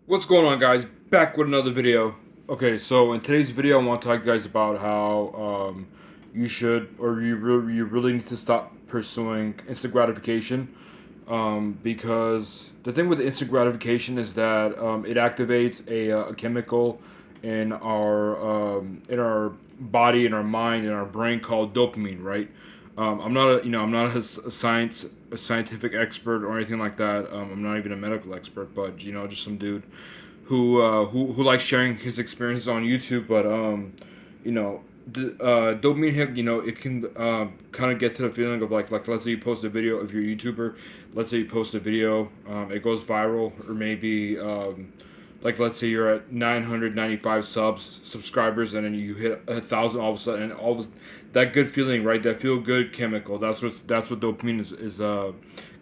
What's going on, guys? Back with another video. Okay, so in today's video, I want to talk to you guys about how you should, or you really need to stop pursuing instant gratification. Because the thing with instant gratification is that it activates a chemical in our body, in our mind, in our brain called dopamine, right? I'm not a scientific expert or anything like that. I'm not even a medical expert, but just some dude who likes sharing his experiences on YouTube. But you know, dopamine hit. It can kind of get to the feeling of like let's say you post a video, if you're a YouTuber, let's say you post a video, it goes viral, or maybe like let's say you're at 995 subscribers, and then you hit 1,000 all of a sudden, and that good feeling, right? That feel good chemical. That's what dopamine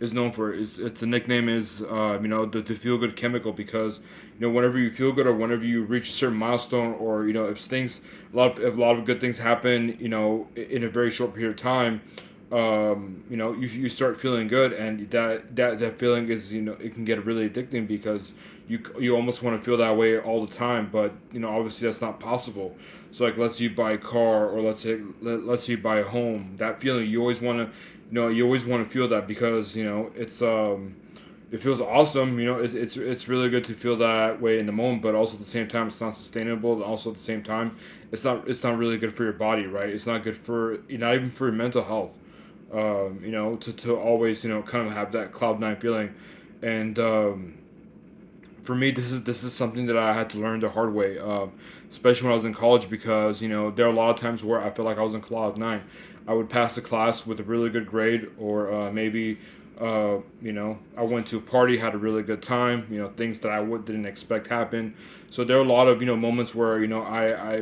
is known for. It's the nickname is the feel good chemical, because whenever you feel good, or whenever you reach a certain milestone, or if a lot of good things happen in a very short period of time, you start feeling good, and that feeling is, it can get really addicting, because you almost want to feel that way all the time. But obviously that's not possible. So like, let's say you buy a car, or let's say you buy a home. That feeling, you always want to feel that, because it feels awesome. It's really good to feel that way in the moment, but also at the same time, it's not sustainable. And also at the same time, it's not really good for your body, right? It's not good for, not even for your mental health. To always, kind of have that cloud nine feeling. And for me, this is something that I had to learn the hard way, especially when I was in college, because there are a lot of times where I feel like I was in cloud nine. I would pass the class with a really good grade, or maybe I went to a party, had a really good time. Things that didn't expect happen. So there are a lot of moments where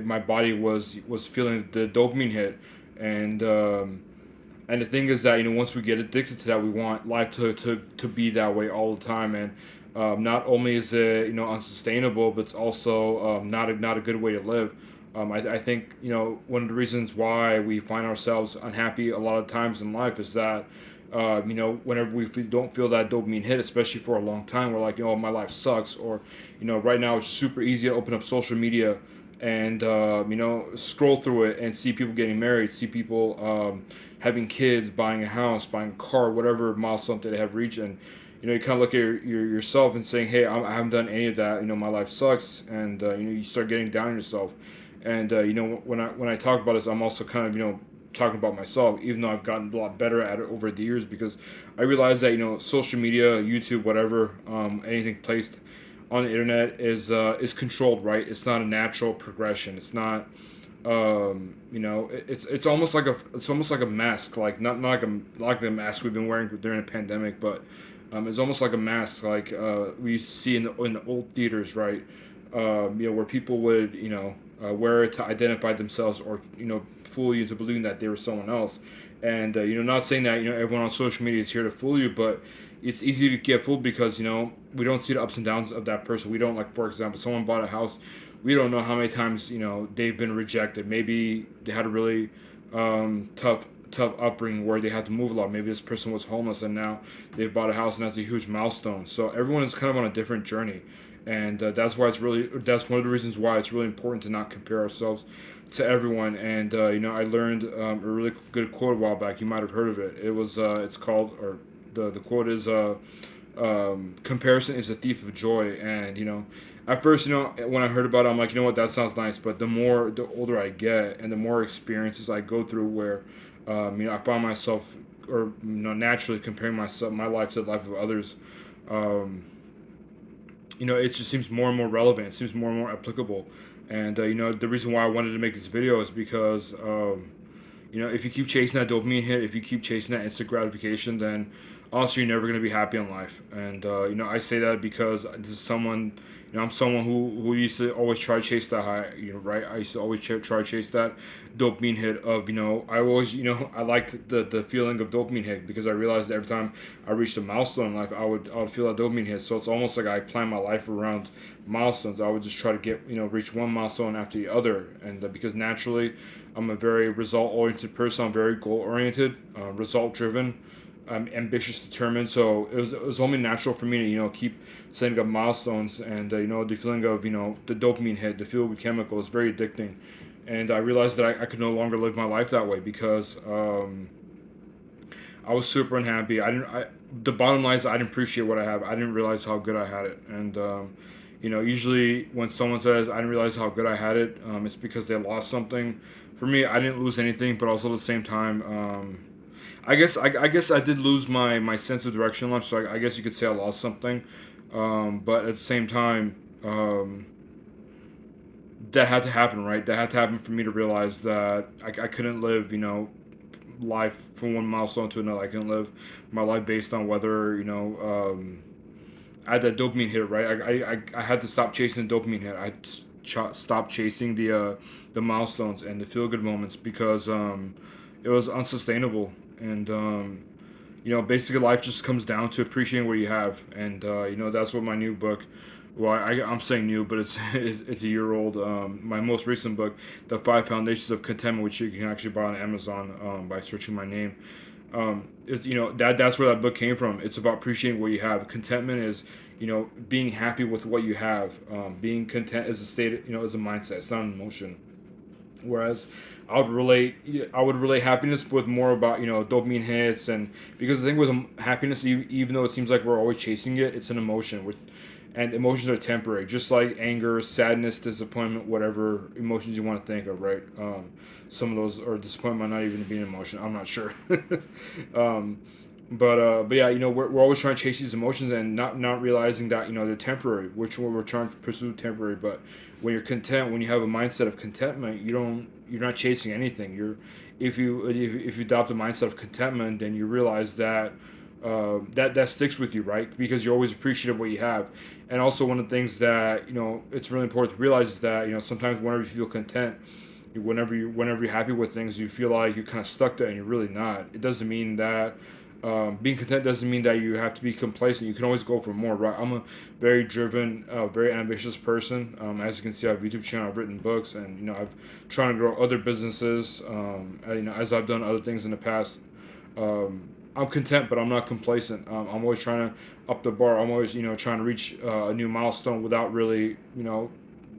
my body was feeling the dopamine hit. And um, and the thing is that once we get addicted to that, we want life to be that way all the time. And not only is it unsustainable, but it's also not a good way to live. I think one of the reasons why we find ourselves unhappy a lot of times in life is that whenever don't feel that dopamine hit, especially for a long time, we're like, my life sucks. Or right now it's super easy to open up social media and scroll through it and see people getting married, see people having kids, buying a house, buying a car, whatever milestone that they have reached. And you kind of look at yourself and saying, hey, I haven't done any of that. My life sucks. And you start getting down on yourself. And when I talk about this, I'm also kind of talking about myself, even though I've gotten a lot better at it over the years, because I realize that social media, YouTube, whatever, anything placed on the internet is controlled, right? It's not a natural progression. It's not it's almost like a mask, like not like the mask we've been wearing during the pandemic, but it's almost like a mask, like we see in the old theaters, right? Where people would wear it to identify themselves, or fool you into believing that they were someone else. And not saying that everyone on social media is here to fool you, but it's easy to get fooled, because we don't see the ups and downs of that person. We don't, like, for example, someone bought a house. We don't know how many times they've been rejected. Maybe they had a really tough upbringing where they had to move a lot. Maybe this person was homeless, and now they've bought a house, and that's a huge milestone. So everyone is kind of on a different journey. And that's one of the reasons why it's really important to not compare ourselves to everyone. And I learned a really good quote a while back. You might have heard of it. It's called, or the quote is, comparison is a thief of joy. And at first, when I heard about it, I'm like, what, that sounds nice. But the older I get, and the more experiences I go through, where I find myself, or naturally comparing my life to the life of others. um, it just seems more and more relevant. It seems more and more applicable. And the reason why I wanted to make this video is because if you keep chasing that dopamine hit, if you keep chasing that instant gratification, then honestly, you're never going to be happy in life. And I say that because this is someone, I'm someone who used to always try to chase that high, right? I used to always try to chase that dopamine hit of, I always, I liked the feeling of dopamine hit, because I realized that every time I reached a milestone in life, I would feel that dopamine hit. So it's almost like I plan my life around milestones. I would just try to get, reach one milestone after the other. And because naturally, I'm a very result oriented person. I'm very goal oriented, result driven. I'm ambitious, determined. So it was only natural for me to keep setting up milestones, and the feeling of the dopamine hit, the feel good chemical is very addicting, and I realized that I could no longer live my life that way because I was super unhappy. The bottom line is I didn't appreciate what I have. I didn't realize how good I had it, and usually when someone says I didn't realize how good I had it, it's because they lost something. For me, I didn't lose anything, but also at the same time, I guess I did lose my sense of direction in life. So I guess you could say I lost something, but at the same time, that had to happen, right? That had to happen for me to realize that I couldn't live, life from one milestone to another. I couldn't live my life based on whether I had that dopamine hit, right? I had to stop chasing the dopamine hit. I stopped chasing the milestones and the feel good moments because it was unsustainable. And basically life just comes down to appreciating what you have, and that's what my new book. Well, I'm saying new, but it's a year old. My most recent book, The Five Foundations of Contempo, which you can actually buy on Amazon by searching my name. Is that's where that book came from. It's about appreciating what you have. Contentment is being happy with what you have. Being content is a state, is a mindset. It's not an emotion. Whereas I would relate happiness with more about dopamine hits, and because the thing with happiness, even though it seems like we're always chasing it, it's an emotion. And emotions are temporary, just like anger, sadness, disappointment, whatever emotions you want to think of, right? Some of those, or disappointment might not even be an emotion. I'm not sure. um, but yeah, we're always trying to chase these emotions and not realizing that they're temporary, which we're trying to pursue temporary. But when you're content, when you have a mindset of contentment, you're not chasing anything. If you adopt a mindset of contentment, then you realize that that sticks with you, right? Because you're always appreciative of what you have. And also one of the things that it's really important to realize is that sometimes whenever you feel content, whenever you're happy with things, you feel like you're kind of stuck there, and you're really not. It doesn't mean that being content doesn't mean that you have to be complacent. You can always go for more, right? I'm a very driven, very ambitious person. As you can see, I have a YouTube channel. I've written books, and I've trying to grow other businesses. As I've done other things in the past. I'm content, but I'm not complacent. I'm always trying to up the bar. I'm always trying to reach a new milestone without really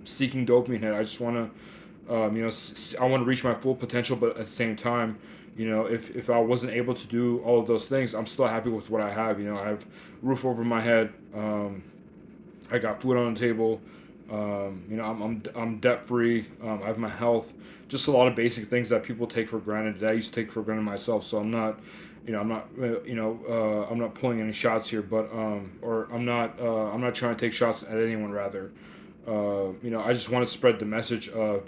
seeking dopamine hit. I just want to I want to reach my full potential, but at the same time, if I wasn't able to do all of those things, I'm still happy with what I have. I have roof over my head. I got food on the table. I'm debt free. I have my health. Just a lot of basic things that people take for granted that I used to take for granted myself. So I'm not pulling any shots here, but or I'm not trying to take shots at anyone. Rather, I just want to spread the message of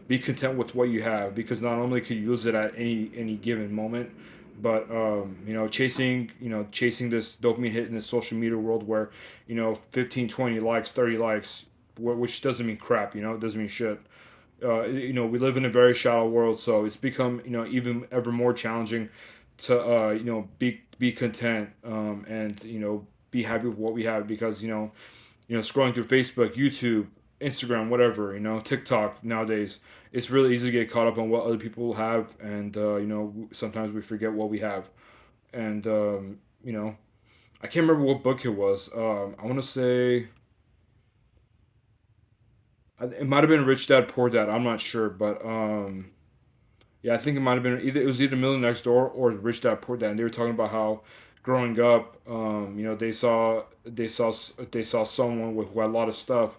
be content with what you have, because not only can you use it at any given moment, but chasing this dopamine hit in the social media world where 15, 20 likes, 30 likes, which doesn't mean crap. It doesn't mean shit. We live in a very shallow world, so it's become even ever more challenging to be content, and be happy with what we have, because scrolling through Facebook, YouTube, Instagram, whatever, TikTok nowadays, it's really easy to get caught up on what other people have, and sometimes we forget what we have. And I can't remember what book it was. I want to say it might have been Rich Dad Poor Dad. I'm not sure, but yeah, I think it might have been either Million Next Door or Rich Dad Poor Dad, and they were talking about how growing up, they saw someone with who had a lot of stuff.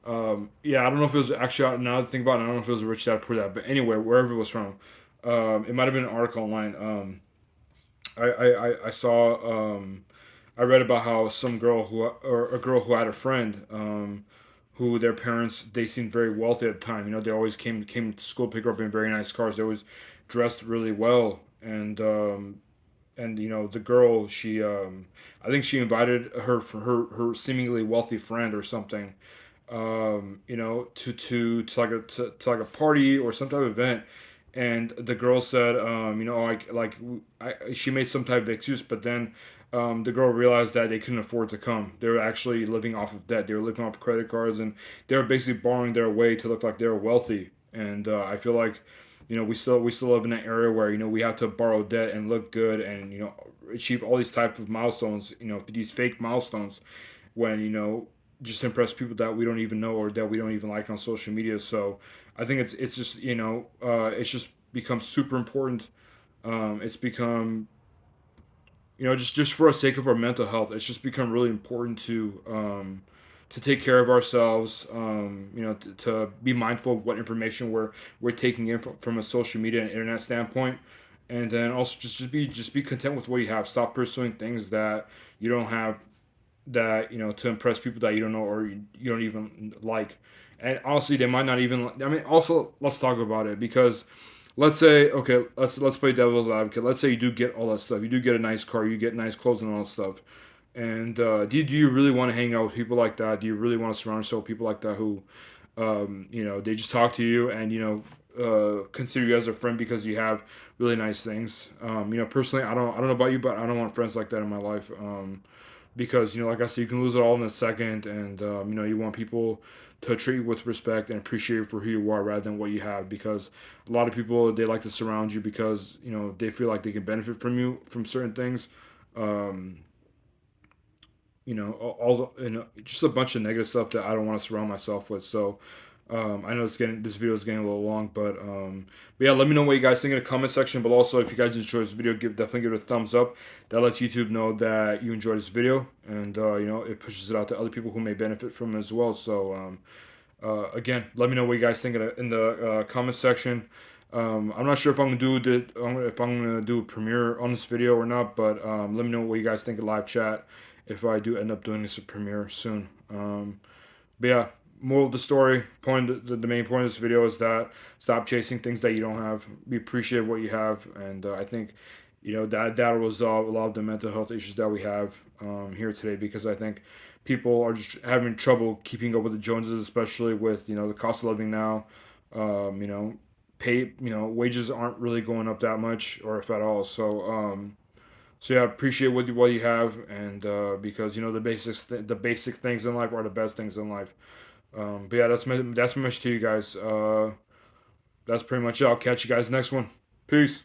Yeah, I don't know if it was actually, now that I think about it, I don't know if it was a Rich Dad Poor Dad, but anyway, wherever it was from, it might have been an article online. I saw, I read about how some girl who, or a girl who had a friend, who their parents, they seemed very wealthy at the time. They always came to school, pick her up in very nice cars. They always dressed really well, and the girl, she I think she invited her seemingly wealthy friend or something, to like a party or some type of event. And the girl said, she made some type of excuse, but then the girl realized that they couldn't afford to come. They were actually living off of debt. They were living off credit cards, and they were basically borrowing their way to look like they were wealthy. And I feel like we still live in an area where we have to borrow debt and look good and achieve all these type of milestones, these fake milestones when just to impress people that we don't even know or that we don't even like on social media. So I think it's just it's just become super important. It's become just for the sake of our mental health, it's just become really important to take care of ourselves. To be mindful of what information we're taking in from a social media and internet standpoint, and then also just be content with what you have. Stop pursuing things that you don't have, that to impress people that you don't know or you don't even like. And honestly, they might not even. I mean, also let's talk about it, because let's say, okay, let's play devil's advocate. Let's say you do get all that stuff. You do get a nice car. You get nice clothes and all that stuff. And do you really want to hang out with people like that? Do you really want to surround yourself with people like that who, they just talk to you and consider you as a friend because you have really nice things? Personally, I don't know about you, but I don't want friends like that in my life. Because like I said, you can lose it all in a second, and you want people to treat you with respect and appreciate you for who you are rather than what you have. Because a lot of people, they like to surround you because they feel like they can benefit from you from certain things. Um, all just a bunch of negative stuff that I don't want to surround myself with. So I know this video is getting a little long, but yeah, let me know what you guys think in the comment section. But also, if you guys enjoyed this video, definitely give it a thumbs up. That lets YouTube know that you enjoyed this video, and it pushes it out to other people who may benefit from it as well. So again, let me know what you guys think in the comment section. I'm not sure if I'm gonna do a premiere on this video or not, but let me know what you guys think in live chat if I do end up doing this premiere soon. But yeah, moral of the story, the main point of this video is that stop chasing things that you don't have. Be appreciative of what you have, and I think that'll resolve a lot of the mental health issues that we have here today. Because I think people are just having trouble keeping up with the Joneses, especially with the cost of living now. Um, you know, wages aren't really going up that much, or if at all. So yeah, appreciate what you have, and because the basic things in life are the best things in life. But yeah, that's my message to you guys. That's pretty much it. I'll catch you guys next one. Peace.